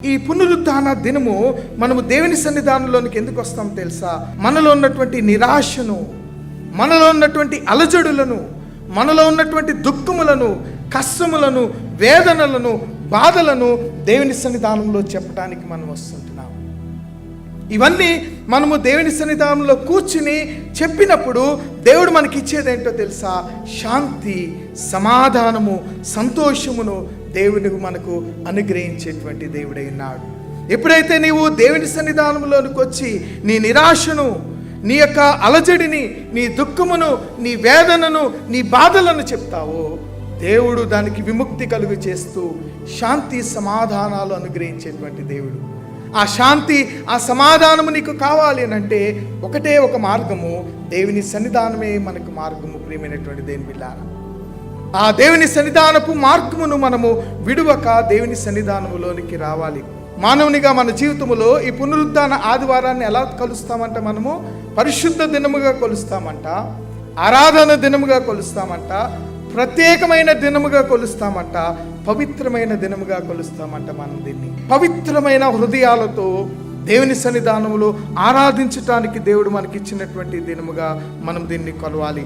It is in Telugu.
ఈ పునరుద్ధాన దినము మనము దేవుని సన్నిధానంలోనికి ఎందుకు వస్తాం తెలుసా? మనలో ఉన్నటువంటి నిరాశను, మనలో ఉన్నటువంటి అలజడులను, మనలో ఉన్నటువంటి దుఃఖములను, కష్టములను, వేదనలను, బాధలను దేవుని సన్నిధానంలో చెప్పడానికి మనం వస్తుంటున్నాం. ఇవన్నీ మనము దేవుని సన్నిధానంలో కూర్చుని చెప్పినప్పుడు దేవుడు మనకి ఇచ్చేదేంటో తెలుసా? శాంతి, సమాధానము, సంతోషమును దేవుడు మనకు అనుగ్రహించేటువంటి దేవుడై ఉన్నాడు. ఎప్పుడైతే నీవు దేవుని సన్నిధానంలోనికి వచ్చి నీ నిరాశను, నీ యొక్క అలజడిని, నీ దుఃఖమును, నీ వేదనను, నీ బాధలను చెప్తావో దేవుడు దానికి విముక్తి కలుగు చేస్తూ శాంతి సమాధానాలు అనుగ్రహించేటువంటి దేవుడు. ఆ శాంతి, ఆ సమాధానము నీకు కావాలి అని అంటే ఒకటే ఒక మార్గము, దేవుని సన్నిధానమే మనకు మార్గము. ప్రియమైనటువంటి దేవుని బిడ్డలారా, ఆ దేవుని సన్నిధానపు మార్గమును మనము విడువక దేవుని సన్నిధానములోనికి రావాలి. మానవునిగా మన జీవితంలో ఈ పునరుద్ధాన ఆదివారాన్ని ఎలా కలుస్తామంట? మనము పరిశుద్ధ దినముగా కొలుస్తామంట, ఆరాధన దినముగా కొలుస్తామంట, ప్రత్యేకమైన దినముగా కొలుస్తామంట, పవిత్రమైన దినముగా కొలుస్తామంట. మనం దీన్ని పవిత్రమైన హృదయాలతో దేవుని సన్నిధానములో ఆరాధించటానికి దేవుడు మనకిచ్చినటువంటి దినముగా మనం దీన్ని కొలవాలి.